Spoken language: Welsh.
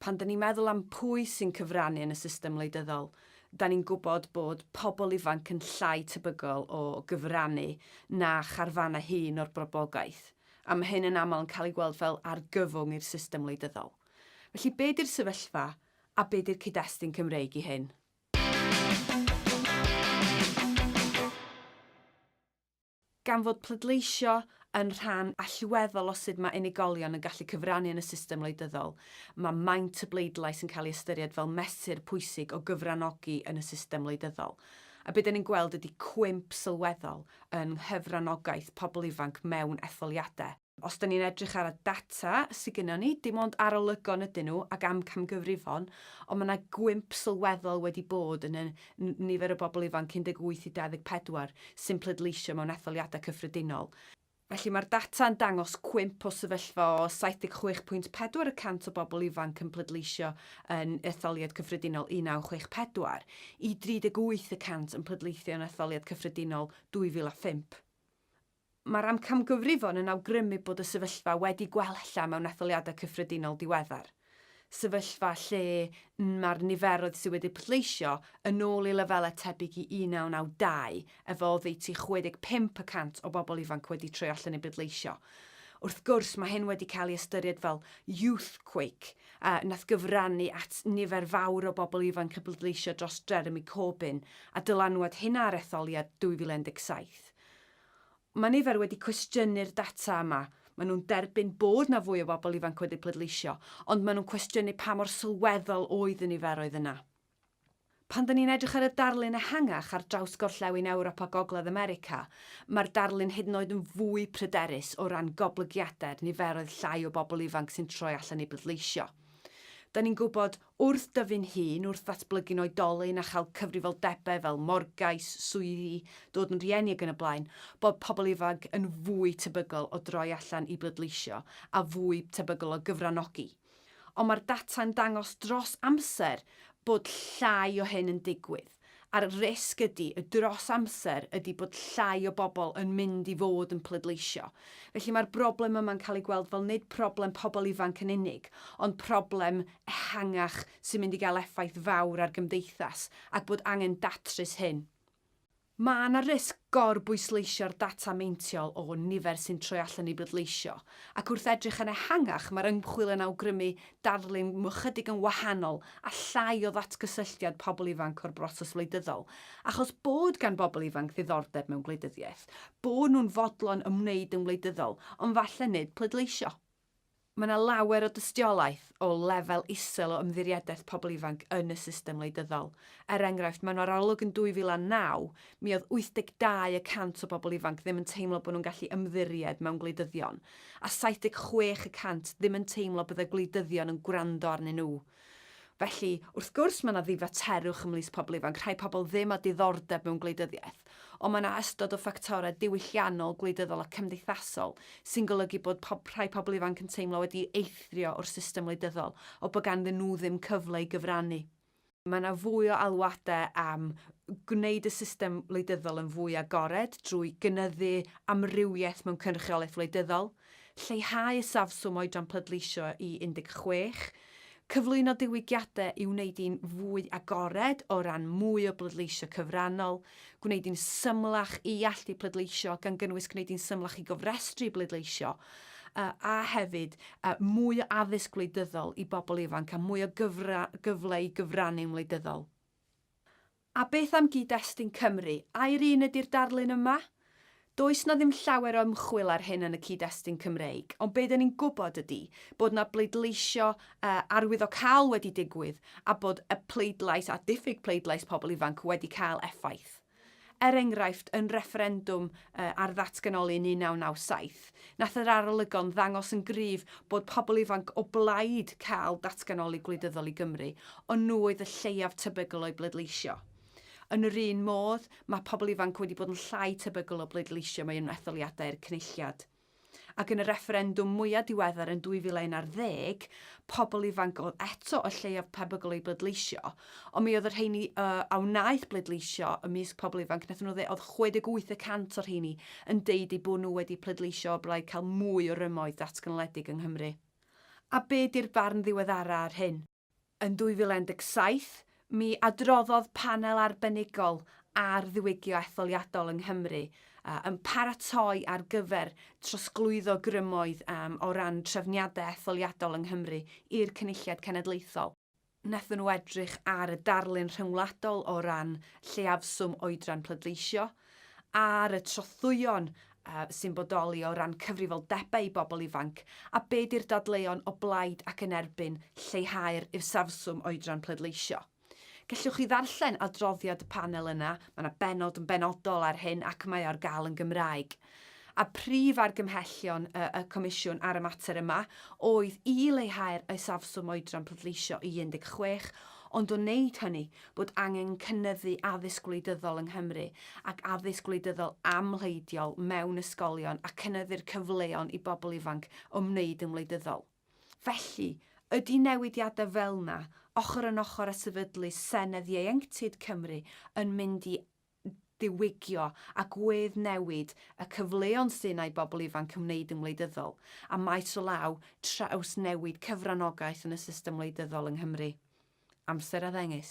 Pan dyn ni'n meddwl am pwy sy'n cyfrannu yn y system wleidyddol, da ni'n gwybod bod pobl ifanc yn llai tebygol o gyfrannu na charfannau hŷn o'r boblogaeth. A mae hyn yn aml yn cael ei gweld fel argyfwng i'r system wleidyddol. Felly, be di'r sefyllfa a be di'r cyd-destun Cymreig i hyn? Gan fod pleidleisio yn rhan allweddol o sut mae unigolion yn gallu cyfrannu yn y system wleidyddol, mae maint y bleidlais yn cael ei ystyried fel mesur pwysig o gyfranogi yn y system wleidyddol. A beth ni'n gweld ydy cwymp sylweddol yn hyfranogaeth pobl ifanc mewn etholiadau. Os da ni'n edrych ar y data sydd gennym ni, dim ond arolygon ydyn nhw ac amcamgyfrifon, ond mae yna gwymp sylweddol wedi bod yn y nifer o bobl ifanc 18 i 24 sy'n pleidleisio mewn etholiadau cyffredinol. Felly mae'r data yn dangos cwymp o sefyllfa o 76.4% o bobl ifanc yn pleidleisio yn etholiad cyffredinol 1964 i 38% yn pleidleisio yn etholiad cyffredinol 2005. Mae'r amcamgyfrifon yn awgrymu bod y sefyllfa wedi gwella mewn etholiadau cyffredinol diweddar. Sefyllfa lle mae'r niferoedd sydd wedi pleidleisio yn ôl i lefelau tebyg i 1992 efo oddeutu 65% o bobl ifanc wedi troi allan i bleidleisio. Wrth gwrs, mae hyn wedi cael ei ystyried fel youthquake, nath gyfrannu at nifer fawr o bobl ifanc y bleidleisio dros Jeremy Corbyn a dylanwad hynna ar etholiad 2017. Mae nifer wedi cwestiynu'r data yma. Maen nhw'n derbyn bod na fwy o bobl ifanc wedi pleidleisio, ond maen nhw'n cwestiynu pa mor sylweddol oedd y niferoedd yna. Pan dyn ni'n edrych ar y darlun ehangach ar draws gorllewin Ewrop a Gogledd America, mae'r darlun hyd yn oed yn fwy pryderus o ran goblygiadau'r niferoedd llai o bobl ifanc sy'n troi allan i bleidleisio. Da ni'n gwybod wrth dyfu'n hun, wrth ddatblygu'n oedolyn a chael cyfrifoldebau fel morgais, swyddi, dod yn rieni ac yn y blaen, bod pobl ifanc yn fwy tebygol o droi allan i bleidleisio a fwy tebygol o gyfranogi. Ond mae'r data'n dangos dros amser bod llai o hyn yn digwydd. A'r risg ydy, y dros amser ydy bod llai o bobl yn mynd i fod yn pleidleisio. Felly mae'r broblem yma'n cael ei gweld fel nid problem pobl ifanc yn unig, ond problem ehangach sy'n mynd i gael effaith fawr ar gymdeithas ac bod angen datrys hyn. Mae yna risg gorbwysleisio'r data meintiol o nifer sy'n troi allan i bleidleisio, ac wrth edrych yn ehangach mae'r ymchwil yn awgrymu darlun chydig yn wahanol a llai o ddatgysylltiad pobl ifanc o'r broses wleidyddol, achos bod gan bobl ifanc ddiddordeb mewn gwleidyddiaeth, bod nhw'n fodlon ymwneud yn wleidyddol, ond falle nid pleidleisio. Mae yna lawer o dystiolaeth o lefel isel o ymddiriedeth pobl ifanc yn y system wleidyddol. Enghraifft, mewn arolwg yn 2009, mi oedd 82% o bobl ifanc ddim yn teimlo bod nhw'n gallu ymddiried mewn gwleidyddion, a 76% ddim yn teimlo byddai gwleidyddion yn gwrando arnyn nhw. Felly, wrth gwrs mae yna ddifaterwch ymlith pobl ifanc, rhai pobl ddim â diddordeb mewn gwleidyddiaeth, ond mae yna ystod o ffactorau diwylliannol, gwleidyddol a cymdeithasol sy'n golygu bod rhai pobl ifanc yn teimlo wedi eithrio o'r system wleidyddol o bod ganddyn nhw ddim cyfle i gyfrannu. Mae yna fwy o alwadau am gwneud y system wleidyddol yn fwy agored drwy gynyddu amrywiaeth mewn cynrychiolaeth wleidyddol, lleihau y safswm oedran pleidleisio i 16, cyflwyno diwygiadau i wneud i'n fwy agored o ran mwy o bleidleisio cyfrannol, gwneud i'n symlach i allu pleidleisio gan gynnwys gwneud i'n symlach i gofrestru bleidleisio, a hefyd mwy o addysg gwleidyddol i bobl ifanc a mwy o gyfle i gyfrannu'n wleidyddol. A beth am gyd-destun Cymru? A'r un ydy'r darlun yma? Does na ddim llawer o ymchwil ar hyn yn y cyd-destun Cymreig, ond be dyn ni'n gwybod ydy bod na bleidleisio arwyddocaol wedi digwydd a bod y pleidlais a diffyg pleidlais pobl ifanc wedi cael effaith. Enghraifft, yn referendwm ar ddatganoli yn 1997, nath yr arolygon ddangos yn gryf bod pobl ifanc o blaid cael datganoli gwleidyddol i Gymru, ond nhw oedd y lleiaf tebygol o'i bleidleisio. Yn yr un modd, mae pobl ifanc wedi bod yn llai tebygol o bleidleisio mewn etholiadau'r cynulliad. Ac yn y referendwm mwyaf diweddar yn 2011, pobl ifanc oedd eto o lleiaf tebygol i bleidleisio, ond mi oedd yr rheini a wnaeth bleidleisio ymysg pobl ifanc, nath nhw oedd 68% o'r rheini yn deud eu bod nhw wedi pleidleisio o blaid cael mwy o rymoedd datganoledig yng Nghymru. A be di'r barn ddiweddara ar hyn? Yn 2017, mi adroddodd panel arbenigol ar ddiwygio etholiadol yng Nghymru yn paratoi ar gyfer trosglwyddo grymoedd o ran trefniadau etholiadol yng Nghymru i'r Cynulliad Cenedlaethol. Wnaethon nhw edrych ar y darlun rhyngwladol o ran lleiafswm oedran pleidleisio, ar y trothwyon sy'n bodoli o ran cyfrifoldebau i bobl ifanc, a be di'r dadleuon o blaid ac yn erbyn lleihau'r usafswm oedran pleidleisio. Gellwch chi ddarllen adroddiad y panel yna, mae yna benod yn benodol ar hyn ac mae ar gael yn Gymraeg. A prif argymhellion y Comisiwn ar y mater yma oedd i leihau'r usafswm oedran pleidleisio i 16, ond o wneud hynny bod angen cynyddu addysg gwleidyddol yng Nghymru ac addysg gwleidyddol amhleidiol mewn ysgolion a cynyddu'r cyfleon i bobl ifanc o wneud yn wleidyddol. Felly, ydy newidiadau fel yna, ochr yn ochr â sefydlu Senedd Ieuenctid Cymru yn mynd i diwygio a gweddnewid y cyfleon sy'n ei bobl ifanc yn wneud yn wleidyddol, a maes o law trawsnewid cyfranogaeth yn y system wleidyddol yng Nghymru. Amser a ddengys.